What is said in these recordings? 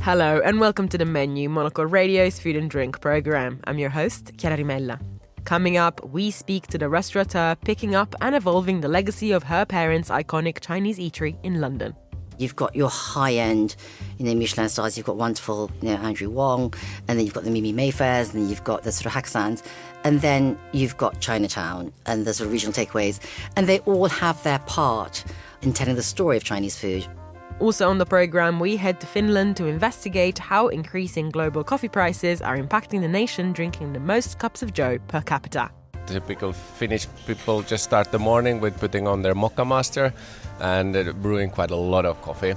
Hello and welcome to The Menu, Monocle Radio's food and drink programme. I'm your host, Chiara Rimella. Coming up, we speak to the restaurateur picking up and evolving the legacy of her parents' iconic Chinese eatery in London. You've got your high-end, Michelin stars. You've got wonderful, Andrew Wong, and then you've got the Mimi Mayfairs, and then you've got the sort of Hakasans, and then you've got Chinatown and the sort of regional takeaways, and they all have their part in telling the story of Chinese food. Also on the programme, we head to Finland to investigate how increasing global coffee prices are impacting the nation drinking the most cups of joe per capita. Typical Finnish people just start the morning with putting on their mocha master and brewing quite a lot of coffee.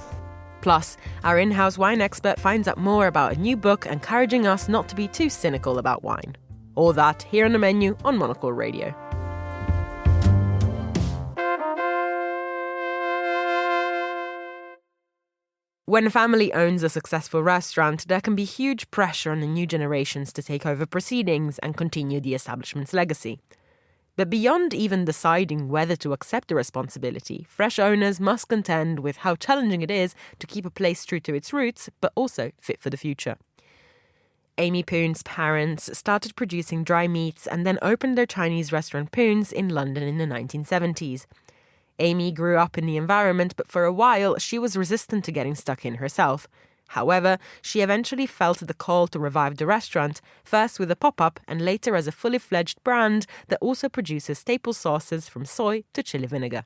Plus, our in-house wine expert finds out more about a new book encouraging us not to be too cynical about wine. All that here on The Menu on Monocle Radio. When a family owns a successful restaurant, there can be huge pressure on the new generations to take over proceedings and continue the establishment's legacy. But beyond even deciding whether to accept the responsibility, fresh owners must contend with how challenging it is to keep a place true to its roots, but also fit for the future. Amy Poon's parents started producing dry meats and then opened their Chinese restaurant Poon's in London in the 1970s. Amy grew up in the environment, but for a while she was resistant to getting stuck in herself. However, she eventually felt the call to revive the restaurant, first with a pop-up and later as a fully fledged brand that also produces staple sauces from soy to chili vinegar.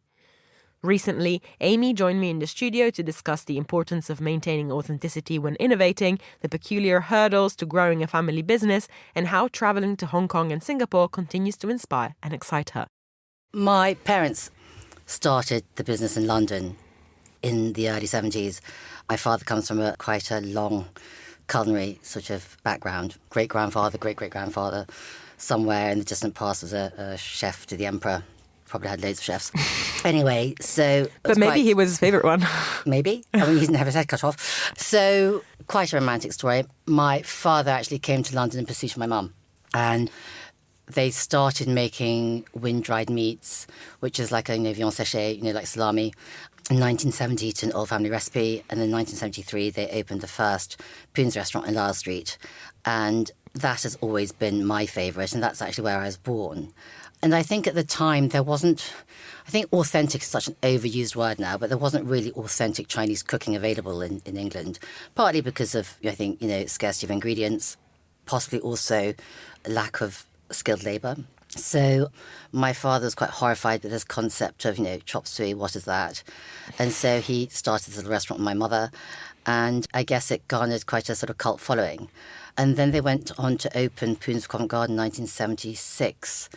Recently, Amy joined me in the studio to discuss the importance of maintaining authenticity when innovating, the peculiar hurdles to growing a family business, and how travelling to Hong Kong and Singapore continues to inspire and excite her. My parents started the business in London in the early 70s. My father comes from quite a long culinary sort of background. Great-grandfather, great-great-grandfather, somewhere in the distant past was a chef to the emperor. Probably had loads of chefs. Anyway, so... But maybe he was his favourite one. Maybe. I mean, he didn't have his head cut off. So, quite a romantic story. My father actually came to London in pursuit of my mum. And they started making wind-dried meats, which is like a viande séchée, like salami, in 1970 to an old family recipe. And in 1973, they opened the first Poon's restaurant in Lyle Street. And that has always been my favourite, and that's actually where I was born. And I think at the time there wasn't, I think authentic is such an overused word now, but there wasn't really authentic Chinese cooking available in England, partly because of, I think, scarcity of ingredients, possibly also lack of skilled labour. So my father was quite horrified with this concept of, chop suey, what is that? And so he started this little restaurant with my mother, and I guess it garnered quite a sort of cult following. And then they went on to open Poon's Covent Garden in 1976,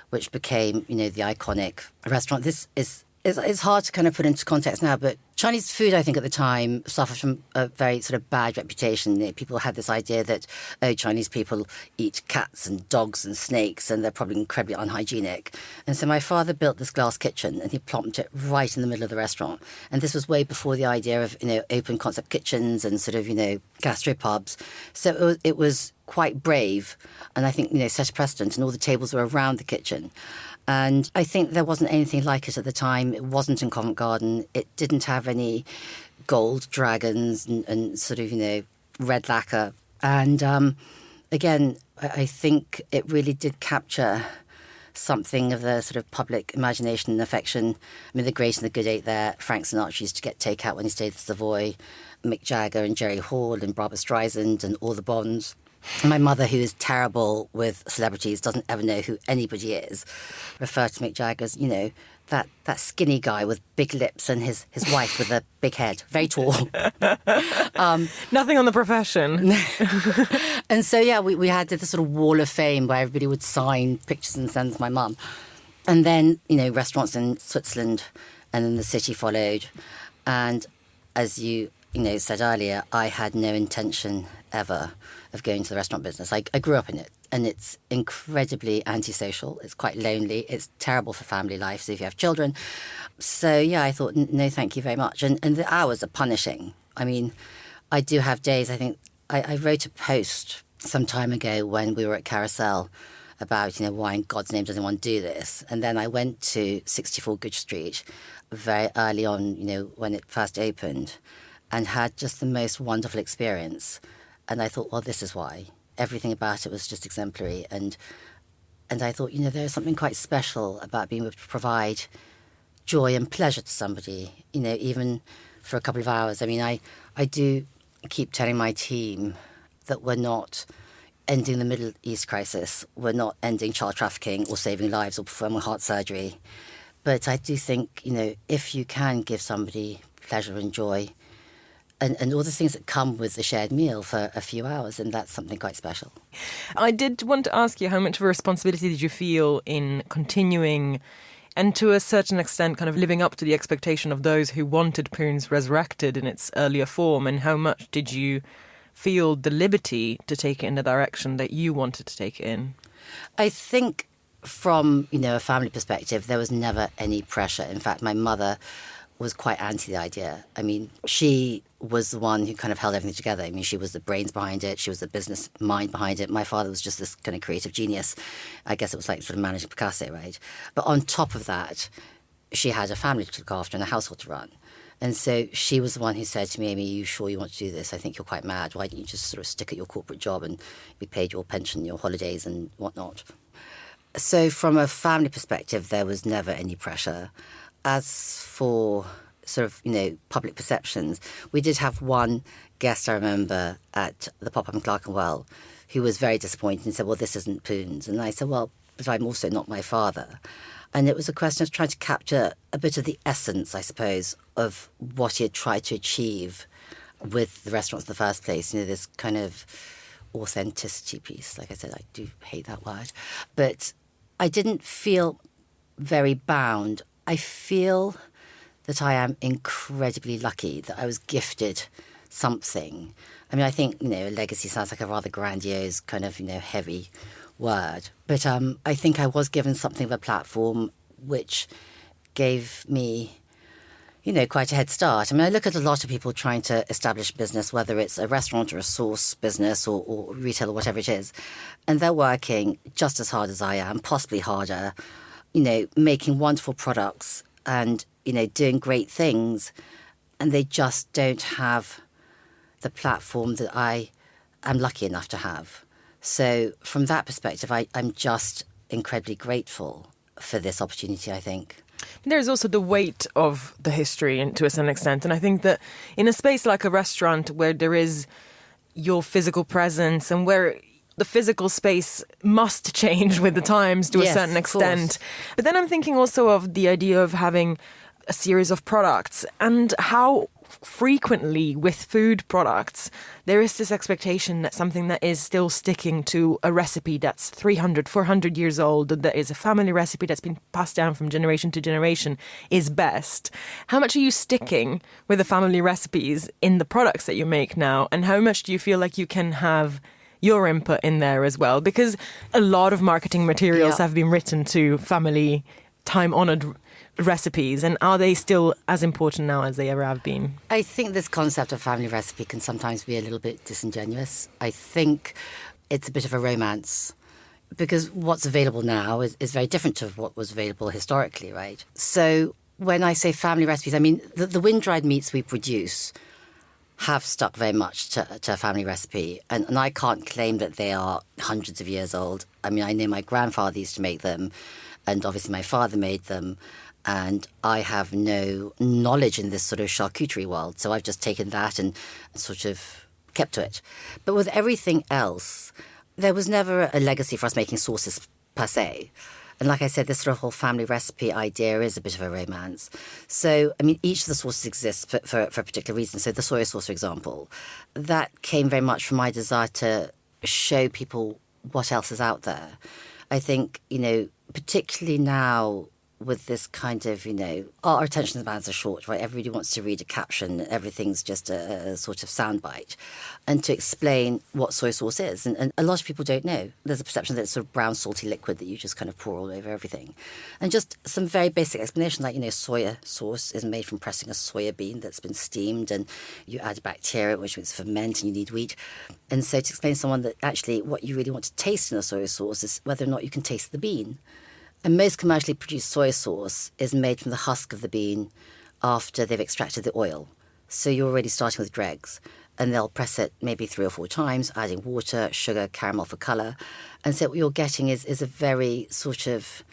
which became, the iconic restaurant. This is it's hard to kind of put into context now, but Chinese food, I think, at the time suffered from a very sort of bad reputation. People had this idea that, Chinese people eat cats and dogs and snakes, and they're probably incredibly unhygienic. And so my father built this glass kitchen, and he plonked it right in the middle of the restaurant. And this was way before the idea of, open concept kitchens and sort of, gastropubs. So it was quite brave, and I think, set a precedent, and all the tables were around the kitchen. And I think there wasn't anything like it at the time. It wasn't in Covent Garden. It didn't have any gold dragons and sort of, red lacquer. And again, I think it really did capture something of the sort of public imagination and affection. I mean, the great and the good ate there. Frank Sinatra used to get takeout when he stayed at the Savoy. Mick Jagger and Jerry Hall and Barbra Streisand and all the Bonds. My mother, who is terrible with celebrities, doesn't ever know who anybody is, referred to Mick Jagger as, that skinny guy with big lips and his wife with a big head, very tall. Nothing on the profession. And so, yeah, we had this sort of wall of fame where everybody would sign pictures and send to my mum. And then, restaurants in Switzerland and then the city followed. And as you said earlier, I had no intention ever of going to the restaurant business. I grew up in it, and it's incredibly antisocial. It's quite lonely. It's terrible for family life, so if you have children. So, yeah, I thought, no, thank you very much. And the hours are punishing. I mean, I do have days, I think, I wrote a post some time ago when we were at Carousel about, why in God's name doesn't one do this? And then I went to 64 Good Street very early on, when it first opened. and had just the most wonderful experience. And I thought, well, this is why. Everything about it was just exemplary. And I thought, there's something quite special about being able to provide joy and pleasure to somebody, even for a couple of hours. I mean, I do keep telling my team that we're not ending the Middle East crisis. We're not ending child trafficking or saving lives or performing heart surgery. But I do think, if you can give somebody pleasure and joy and all the things that come with the shared meal for a few hours, then that's something quite special. I did want to ask you, how much of a responsibility did you feel in continuing and to a certain extent kind of living up to the expectation of those who wanted Poon's resurrected in its earlier form, and how much did you feel the liberty to take it in the direction that you wanted to take it in? I think from, a family perspective, there was never any pressure. In fact, my mother was quite anti the idea. I mean, she was the one who kind of held everything together. I mean, she was the brains behind it. She was the business mind behind it. My father was just this kind of creative genius. I guess it was like sort of managing Picasso, right? But on top of that, she had a family to look after and a household to run. And so she was the one who said to me, Amy, are you sure you want to do this? I think you're quite mad. Why don't you just sort of stick at your corporate job and be paid your pension, your holidays and whatnot? So from a family perspective, there was never any pressure. As for sort of, public perceptions, we did have one guest, I remember, at the pop-up in Clerkenwell, who was very disappointed and said, well, this isn't Poon's. And I said, well, but I'm also not my father. And it was a question of trying to capture a bit of the essence, I suppose, of what he had tried to achieve with the restaurants in the first place. This kind of authenticity piece. Like I said, I do hate that word. But I didn't feel very bound. I feel that I am incredibly lucky that I was gifted something. I mean, I think, legacy sounds like a rather grandiose kind of, heavy word. But I think I was given something of a platform which gave me, quite a head start. I mean, I look at a lot of people trying to establish business, whether it's a restaurant or a sauce business or retail or whatever it is, and they're working just as hard as I am, possibly harder, making wonderful products and, doing great things, and they just don't have the platform that I am lucky enough to have. So from that perspective, I'm just incredibly grateful for this opportunity, I think. There's also the weight of the history to a certain extent. And I think that in a space like a restaurant where there is your physical presence and where the physical space must change with the times to a certain extent. But then I'm thinking also of the idea of having a series of products and how frequently with food products there is this expectation that something that is still sticking to a recipe that's 300, 400 years old, that is a family recipe that's been passed down from generation to generation, is best. How much are you sticking with the family recipes in the products that you make now, and how much do you feel like you can have your input in there as well? Because a lot of marketing materials have been written to family time-honoured recipes, and are they still as important now as they ever have been? I think this concept of family recipe can sometimes be a little bit disingenuous. I think it's a bit of a romance because what's available now is very different to what was available historically, right? So when I say family recipes, I mean the wind-dried meats we produce have stuck very much to a family recipe. And I can't claim that they are hundreds of years old. I mean, I know my grandfather used to make them, and obviously my father made them. And I have no knowledge in this sort of charcuterie world. So I've just taken that and sort of kept to it. But with everything else, there was never a legacy for us making sauces per se. And like I said, this sort of whole family recipe idea is a bit of a romance. So, I mean, each of the sauces exists for a particular reason. So the soy sauce, for example, that came very much from my desire to show people what else is out there. I think, particularly now with this kind of, our attention spans are short, right? Everybody wants to read a caption. Everything's just a sort of soundbite. And to explain what soy sauce is. And a lot of people don't know. There's a perception that it's sort of brown, salty liquid that you just kind of pour all over everything. And just some very basic explanation, like, soya sauce is made from pressing a soya bean that's been steamed, and you add a bacteria, which makes ferment, and you need wheat. And so to explain to someone that actually what you really want to taste in a soy sauce is whether or not you can taste the bean. And most commercially produced soy sauce is made from the husk of the bean after they've extracted the oil. So you're already starting with dregs. And they'll press it maybe 3 or 4 times, adding water, sugar, caramel for colour. And so what you're getting is a very sort of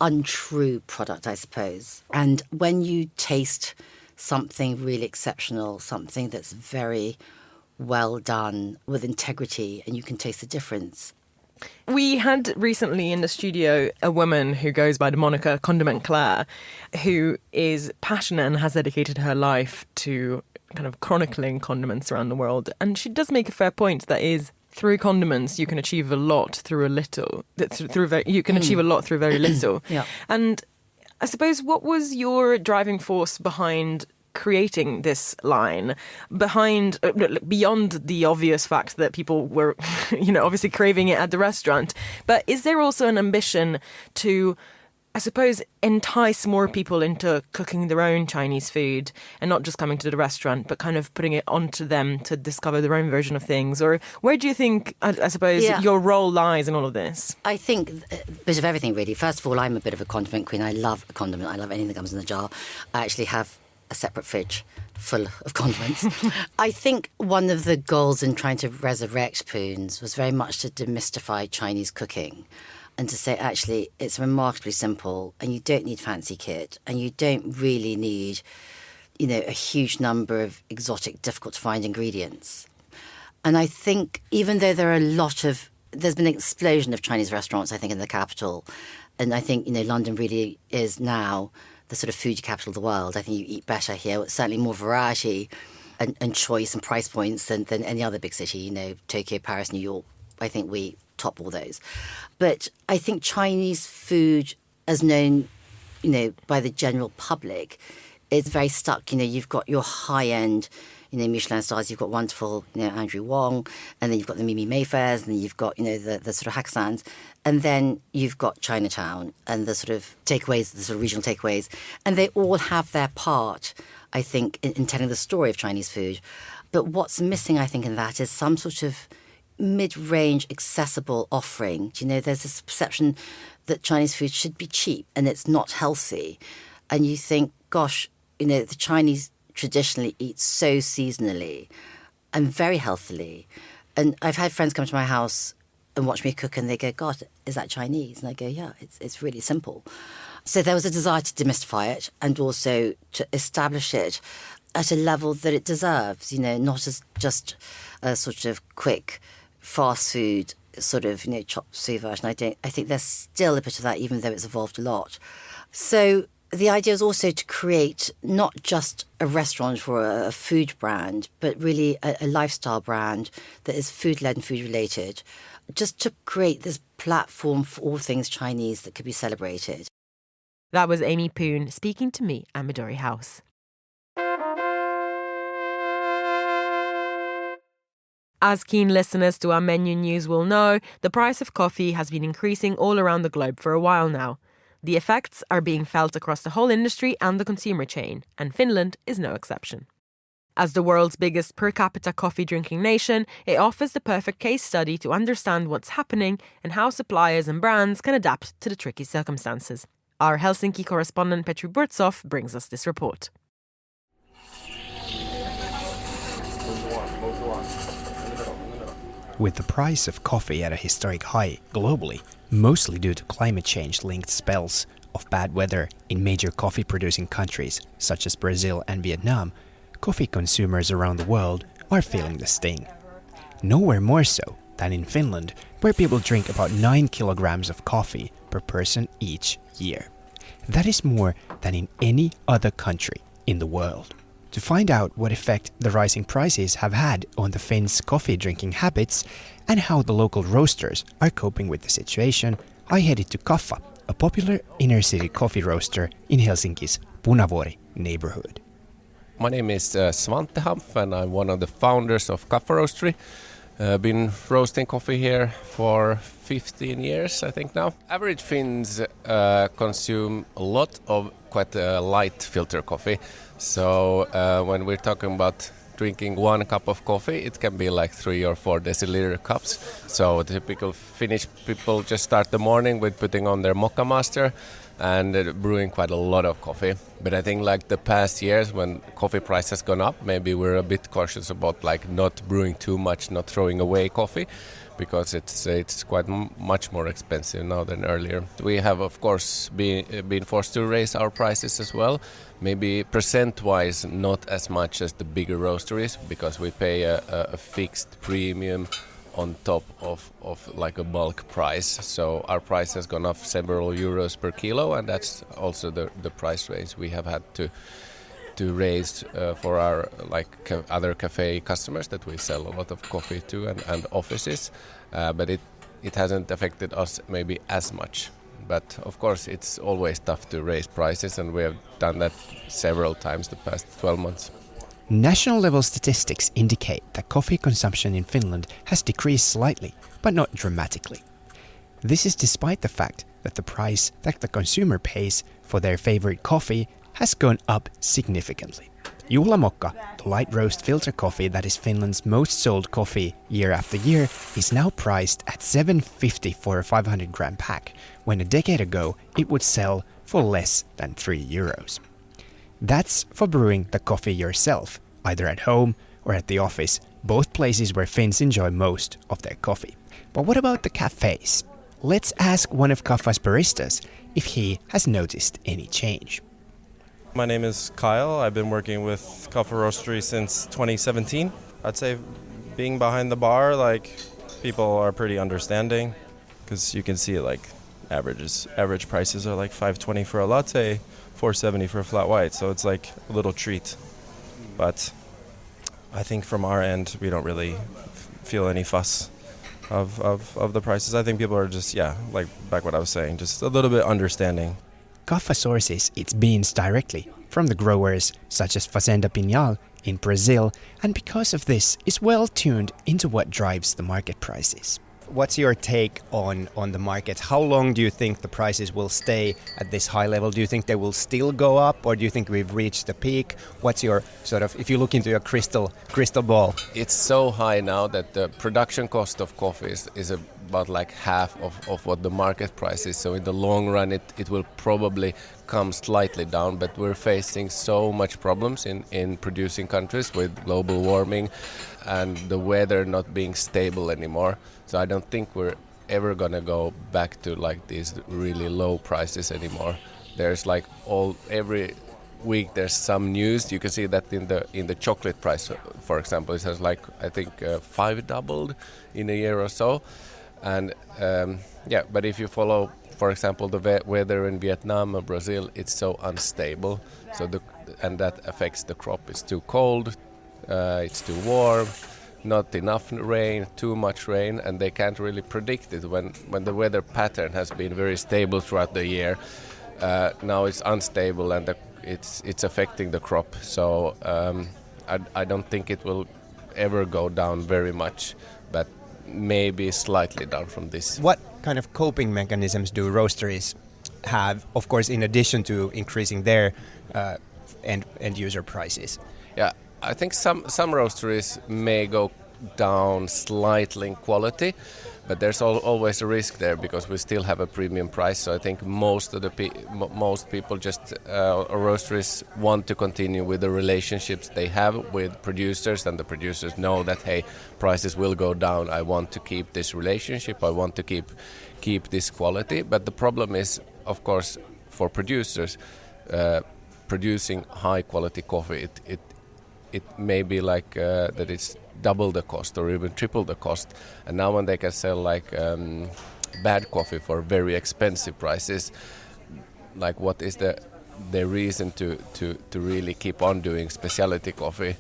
untrue product, I suppose. And when you taste something really exceptional, something that's very well done with integrity, and you can taste the difference. We had recently in the studio a woman who goes by the moniker Condiment Claire, who is passionate and has dedicated her life to kind of chronicling condiments around the world. And she does make a fair point, that is, through condiments you can achieve a lot through a little. You can achieve a lot through very little. Yeah. And I suppose, what was your driving force behind creating this line, beyond the obvious fact that people were, obviously craving it at the restaurant? But is there also an ambition to, I suppose, entice more people into cooking their own Chinese food and not just coming to the restaurant, but kind of putting it onto them to discover their own version of things? Or where do you think, I suppose, your role lies in all of this? I think a bit of everything, really. First of all, I'm a bit of a condiment queen. I love a condiment. I love anything that comes in the jar. I actually have a separate fridge full of condiments. I think one of the goals in trying to resurrect Poons was very much to demystify Chinese cooking and to say, actually, it's remarkably simple and you don't need fancy kit and you don't really need, a huge number of exotic, difficult-to-find ingredients. And I think even though there's been an explosion of Chinese restaurants, I think, in the capital, and I think, London really is now the sort of food capital of the world. I think you eat better here, with certainly more variety and choice and price points than any other big city, Tokyo, Paris, New York. I think we top all those. But I think Chinese food, as known, by the general public, is very stuck. You've got your high-end, Michelin stars, you've got wonderful, Andrew Wong, and then you've got the Mimi Mayfairs, and then you've got, the sort of Haksans, and then you've got Chinatown and the sort of takeaways, the sort of regional takeaways, and they all have their part, I think, in telling the story of Chinese food. But what's missing, I think, in that is some sort of mid-range, accessible offering. There's this perception that Chinese food should be cheap and it's not healthy. And you think, gosh, the Chinese traditionally eat so seasonally and very healthily. And I've had friends come to my house and watch me cook and they go, God, is that Chinese? And I go, yeah, it's really simple. So there was a desire to demystify it and also to establish it at a level that it deserves, not as just a sort of quick fast food sort of, chop suey version. I think there's still a bit of that, even though it's evolved a lot. So the idea is also to create not just a restaurant or a food brand, but really a lifestyle brand that is food-led and food-related, just to create this platform for all things Chinese that could be celebrated. That was Amy Poon speaking to me at Midori House. As keen listeners to our menu news will know, the price of coffee has been increasing all around the globe for a while now. The effects are being felt across the whole industry and the consumer chain, and Finland is no exception. As the world's biggest per capita coffee drinking nation, it offers the perfect case study to understand what's happening and how suppliers and brands can adapt to the tricky circumstances. Our Helsinki correspondent Petri Burtsov brings us this report. With the price of coffee at a historic high globally, mostly due to climate change-linked spells of bad weather in major coffee-producing countries such as Brazil and Vietnam, coffee consumers around the world are feeling the sting. Nowhere more so than in Finland, where people drink about 9 kilograms of coffee per person each year. That is more than in any other country in the world. To find out what effect the rising prices have had on the Finns' coffee drinking habits and how the local roasters are coping with the situation, I headed to Kaffa, a popular inner-city coffee roaster in Helsinki's Punavuori neighborhood. My name is Svante Hampf and I'm one of the founders of Kaffa Roastery. Been roasting coffee here for 15 years, I think now. Average Finns consume a lot of quite light filter coffee. So when we're talking about drinking 1 cup of coffee, it can be like 3 or 4 deciliter cups. So typical Finnish people just start the morning with putting on their Mocha Master and brewing quite a lot of coffee. But I think like the past years when coffee price has gone up, maybe we're a bit cautious about like not brewing too much, not throwing away coffee, because it's quite much more expensive now than earlier. We have of course been forced to raise our prices as well, maybe percent-wise not as much as the bigger roasteries, because we pay a fixed premium on top of like a bulk price. So our price has gone up several euros per kilo, and that's also the price raise we have had to raise for our like other cafe customers that we sell a lot of coffee to and offices. But it hasn't affected us maybe as much. But of course it's always tough to raise prices, and we have done that several times the past 12 months. National level statistics indicate that coffee consumption in Finland has decreased slightly, but not dramatically. This is despite the fact that the price that the consumer pays for their favorite coffee has gone up significantly. Juhlamokka, the light roast filter coffee that is Finland's most sold coffee year after year, is now priced at $7.50 for a 500-gram pack, when a decade ago it would sell for less than €3. That's for brewing the coffee yourself, either at home or at the office, both places where Finns enjoy most of their coffee. But what about the cafes? Let's ask one of Kaffa's baristas if he has noticed any change. My name is Kyle. I've been working with Kaffa Roastery since 2017. I'd say being behind the bar, like, people are pretty understanding, because you can see like average prices are like $5.20 for a latte, $4.70 for a flat white, so it's like a little treat. But I think from our end, we don't really feel any fuss of the prices. I think people are just, like back what I was saying, just a little bit understanding. Kaffa sources its beans directly from the growers such as Fazenda Pinhal in Brazil, and because of this is well tuned into what drives the market prices. What's your take on the market? How long do you think the prices will stay at this high level? Do you think they will still go up, or do you think we've reached the peak? What's your sort of, if you look into your crystal ball? It's so high now that the production cost of coffee is about like half of what the market price is. So in the long run it will probably come slightly down, but we're facing so much problems in producing countries with global warming and the weather not being stable anymore. So I don't think we're ever gonna go back to like these really low prices anymore. There's like every week there's some news. You can see that in the chocolate price, for example, it has like I think 5 doubled in a year or so. And but if you follow, for example, the weather in Vietnam or Brazil, it's so unstable. So and that affects the crop. It's too cold, it's too warm, not enough rain, too much rain, and they can't really predict it when the weather pattern has been very stable throughout the year. Now it's unstable and it's affecting the crop. So I don't think it will ever go down very much, but maybe slightly down from this. What kind of coping mechanisms do roasteries have, of course, in addition to increasing their end user prices? Yeah, I think some roasteries may go down slightly in quality, but there's always a risk there because we still have a premium price. So I think most people just roasteries want to continue with the relationships they have with producers, and the producers know that hey, prices will go down. I want to keep this relationship. I want to keep this quality. But the problem is, of course, for producers producing high quality coffee, it may be like that it's double the cost or even triple the cost. And now when they can sell like bad coffee for very expensive prices, like what is the reason to really keep on doing specialty coffee?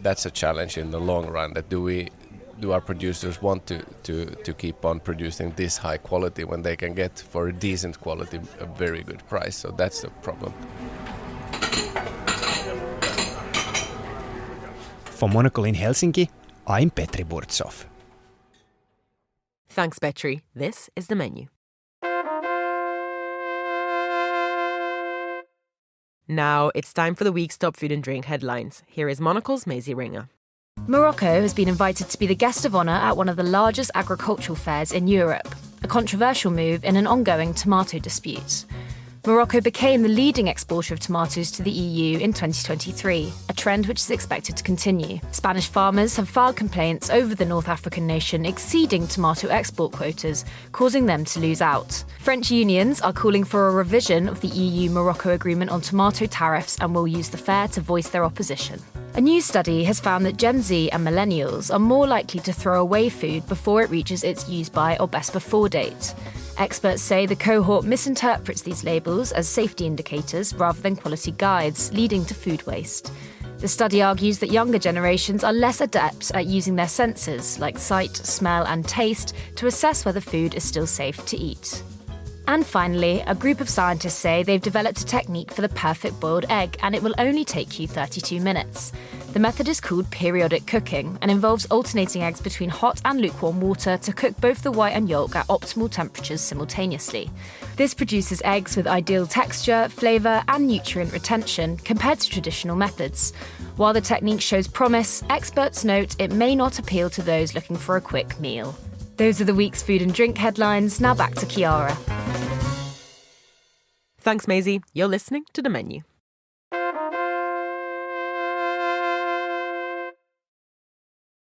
That's a challenge in the long run. That do our producers want to keep on producing this high quality when they can get for a decent quality a very good price? So that's the problem. For Monocle in Helsinki, I'm Petri Burtsov. Thanks, Petri. This is the menu. Now it's time for the week's top food and drink headlines. Here is Monocle's Maisie Ringer. Morocco has been invited to be the guest of honour at one of the largest agricultural fairs in Europe, a controversial move in an ongoing tomato dispute. Morocco became the leading exporter of tomatoes to the EU in 2023, a trend which is expected to continue. Spanish farmers have filed complaints over the North African nation exceeding tomato export quotas, causing them to lose out. French unions are calling for a revision of the EU-Morocco agreement on tomato tariffs and will use the fair to voice their opposition. A new study has found that Gen Z and millennials are more likely to throw away food before it reaches its use-by or best-before date. Experts say the cohort misinterprets these labels as safety indicators rather than quality guides, leading to food waste. The study argues that younger generations are less adept at using their senses, like sight, smell, and taste, to assess whether food is still safe to eat. And finally, a group of scientists say they've developed a technique for the perfect boiled egg, and it will only take you 32 minutes. The method is called periodic cooking and involves alternating eggs between hot and lukewarm water to cook both the white and yolk at optimal temperatures simultaneously. This produces eggs with ideal texture, flavour and nutrient retention compared to traditional methods. While the technique shows promise, experts note it may not appeal to those looking for a quick meal. Those are the week's food and drink headlines. Now back to Chiara. Thanks, Maisie. You're listening to The Menu.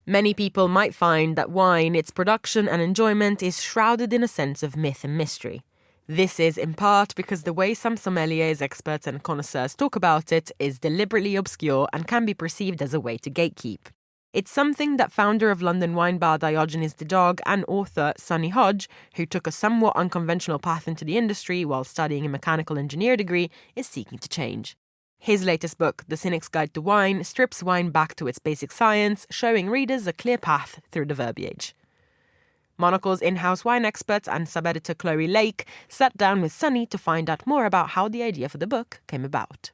Many people might find that wine, its production and enjoyment, is shrouded in a sense of myth and mystery. This is in part because the way some sommeliers, experts and connoisseurs talk about it is deliberately obscure and can be perceived as a way to gatekeep. It's something that founder of London wine bar Diogenes the Dog and author Sunny Hodge, who took a somewhat unconventional path into the industry while studying a mechanical engineer degree, is seeking to change. His latest book, The Cynic's Guide to Wine, strips wine back to its basic science, showing readers a clear path through the verbiage. Monocle's in-house wine expert and sub-editor Chloé Lake sat down with Sunny to find out more about how the idea for the book came about.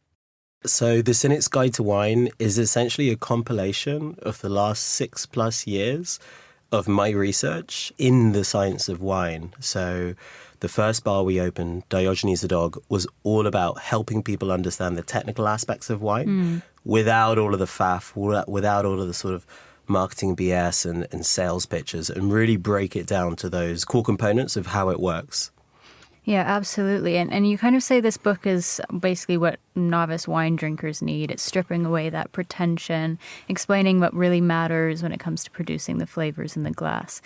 So The Cynic's Guide to Wine is essentially a compilation of the last 6+ years of my research in the science of wine. So the first bar we opened, Diogenes the Dog, was all about helping people understand the technical aspects of wine without all of the faff, without all of the sort of marketing BS and sales pitches, and really break it down to those core components of how it works. Yeah, absolutely. And you kind of say this book is basically what novice wine drinkers need. It's stripping away that pretension, explaining what really matters when it comes to producing the flavors in the glass.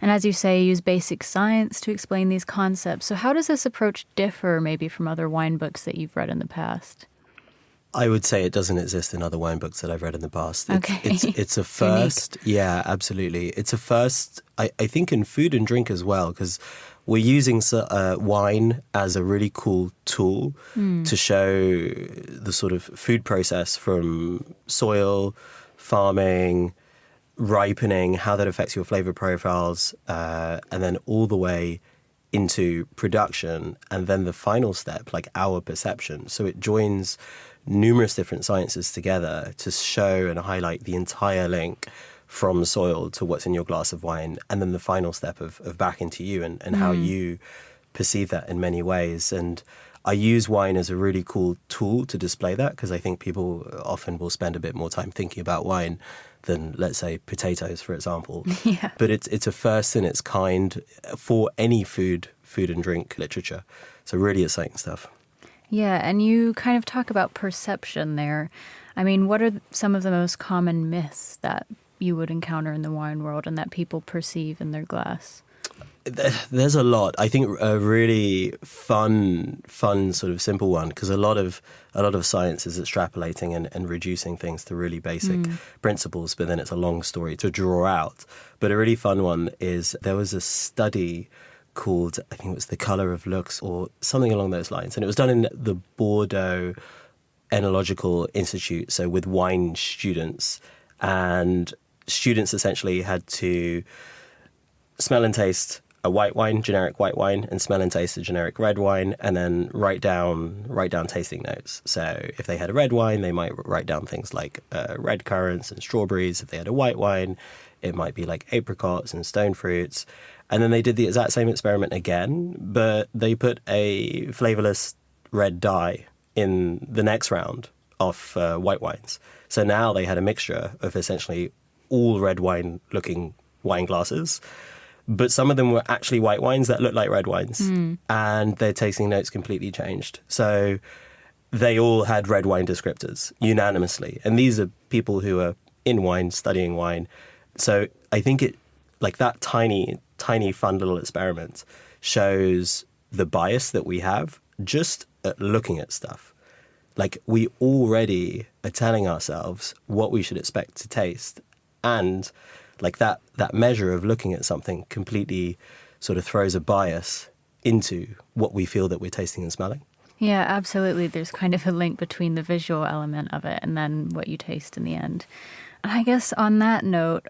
And as you say, you use basic science to explain these concepts. So how does this approach differ maybe from other wine books that you've read in the past? I would say it doesn't exist in other wine books that I've read in the past. It's a It's first. Yeah, absolutely. It's a first, I think, in food and drink as well, because we're using wine as a really cool tool to show the sort of food process from soil, farming, ripening, how that affects your flavor profiles, and then all the way into production, and then the final step, like our perception. So it joins numerous different sciences together to show and highlight the entire link from soil to what's in your glass of wine, and then the final step of back into you and how you perceive that in many ways. And I use wine as a really cool tool to display that, because I think people often will spend a bit more time thinking about wine than, let's say, potatoes, for example. Yeah. But it's a first in its kind for any food and drink literature. So really exciting stuff. Yeah, and you kind of talk about perception there. I mean, what are some of the most common myths that you would encounter in the wine world and that people perceive in their glass? There's a lot. I think a really fun sort of simple one, because a lot of science is extrapolating and reducing things to really basic principles, but then it's a long story to draw out. But a really fun one is there was a study called, I think it was The Colour of Looks or something along those lines, and it was done in the Bordeaux Enological Institute, so with wine students, and students essentially had to smell and taste a white wine, generic white wine, and smell and taste a generic red wine, and then write down tasting notes. So if they had a red wine, they might write down things like red currants and strawberries. If they had a white wine, it might be like apricots and stone fruits. And then they did the exact same experiment again, but they put a flavorless red dye in the next round of white wines. So now they had a mixture of essentially all red wine looking wine glasses, but some of them were actually white wines that looked like red wines, and their tasting notes completely changed. So they all had red wine descriptors unanimously. And these are people who are in wine, studying wine. So I think it, like that tiny, tiny fun little experiment shows the bias that we have just at looking at stuff. Like we already are telling ourselves what we should expect to taste. And like that measure of looking at something completely sort of throws a bias into what we feel that we're tasting and smelling. Yeah, absolutely. There's kind of a link between the visual element of it and then what you taste in the end. And I guess on that note,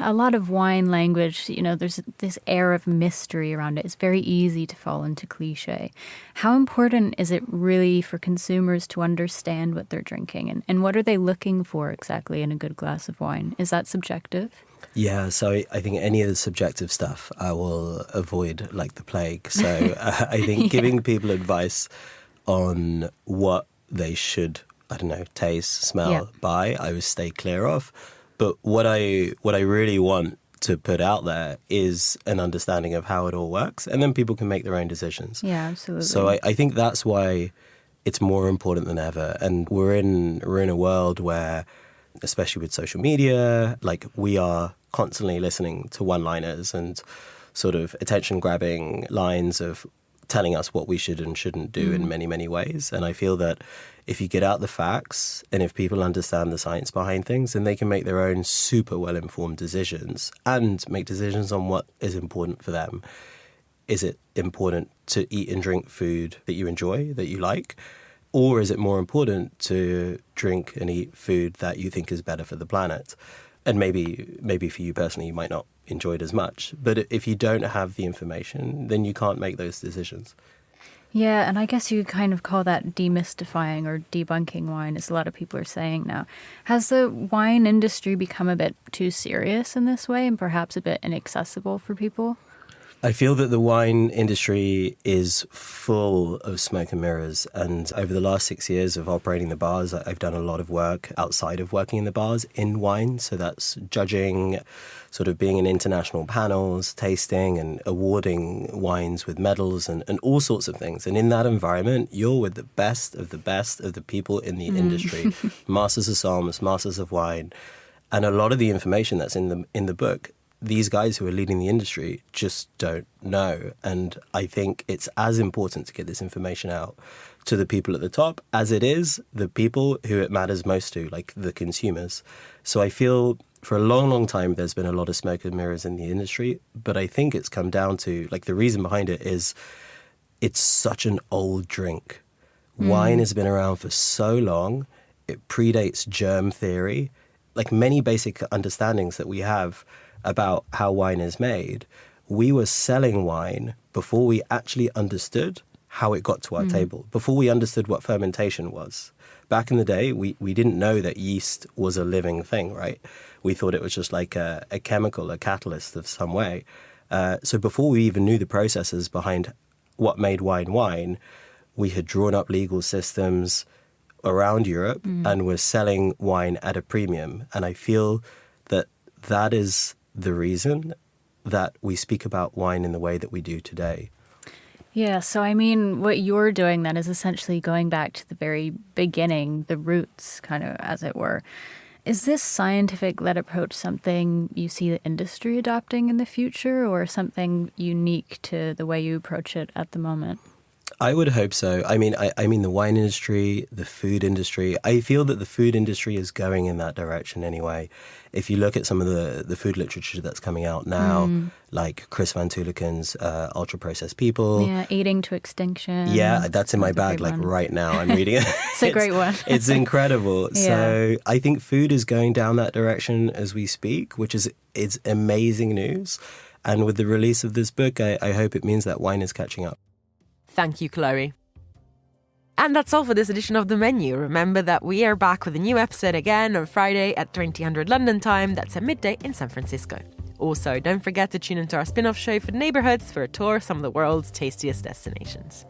a lot of wine language, you know, there's this air of mystery around it. It's very easy to fall into cliche. How important is it really for consumers to understand what they're drinking? And what are they looking for exactly in a good glass of wine? Is that subjective? Yeah, so I think any of the subjective stuff I will avoid like the plague. So I think giving people advice on what they should, I don't know, taste, smell, buy, I would stay clear of. But what I really want to put out there is an understanding of how it all works, and then people can make their own decisions. Yeah, absolutely. So I think that's why it's more important than ever. And we're in a world where, especially with social media, like we are constantly listening to one-liners and sort of attention-grabbing lines of telling us what we should and shouldn't do in many, many ways. And I feel that if you get out the facts and if people understand the science behind things, then they can make their own super well-informed decisions and make decisions on what is important for them. Is it important to eat and drink food that you enjoy, that you like? Or is it more important to drink and eat food that you think is better for the planet? And maybe for you personally, you might not enjoy it as much. But if you don't have the information, then you can't make those decisions. Yeah, and I guess you kind of call that demystifying or debunking wine, as a lot of people are saying now. Has the wine industry become a bit too serious in this way and perhaps a bit inaccessible for people? I feel that the wine industry is full of smoke and mirrors. And over the last 6 years of operating the bars, I've done a lot of work outside of working in the bars in wine. So that's judging, sort of being in international panels, tasting and awarding wines with medals and all sorts of things. And in that environment, you're with the best of the people in the industry, masters of soms, masters of wine. And a lot of the information that's in the book, these guys who are leading the industry just don't know. And I think it's as important to get this information out to the people at the top as it is the people who it matters most to, like the consumers. So I feel for a long, long time there's been a lot of smoke and mirrors in the industry, but I think it's come down to, like, the reason behind it is it's such an old drink. Wine has been around for so long. It predates germ theory. Like many basic understandings that we have about how wine is made, we were selling wine before we actually understood how it got to our table, before we understood what fermentation was. Back in the day, we didn't know that yeast was a living thing, right? We thought it was just like a chemical, a catalyst of some way. So before we even knew the processes behind what made wine, we had drawn up legal systems around Europe and were selling wine at a premium. And I feel that is the reason that we speak about wine in the way that we do today. Yeah, so I mean, what you're doing then is essentially going back to the very beginning, the roots, kind of, as it were. Is this scientific-led approach something you see the industry adopting in the future, or something unique to the way you approach it at the moment? I would hope so. I mean, the wine industry, the food industry, I feel that the food industry is going in that direction anyway. If you look at some of the food literature that's coming out now, like Chris Van Tuliken's Ultra-Processed People. Yeah, Eating to Extinction. Yeah, that's in my bag like right now. I'm reading it. It's a great one. It's incredible. Yeah. So I think food is going down that direction as we speak, which is amazing news. And with the release of this book, I hope it means that wine is catching up. Thank you, Chloé. And that's all for this edition of The Menu. Remember that we are back with a new episode again on Friday at 2000 London time. That's at midday in San Francisco. Also, don't forget to tune into our spin-off show for Neighborhoods for a tour of some of the world's tastiest destinations.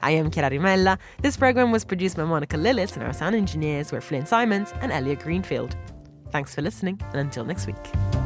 I am Chiara Rimella. This program was produced by Monica Lillis, and our sound engineers were Flynn Simons and Elliot Greenfield. Thanks for listening, and until next week.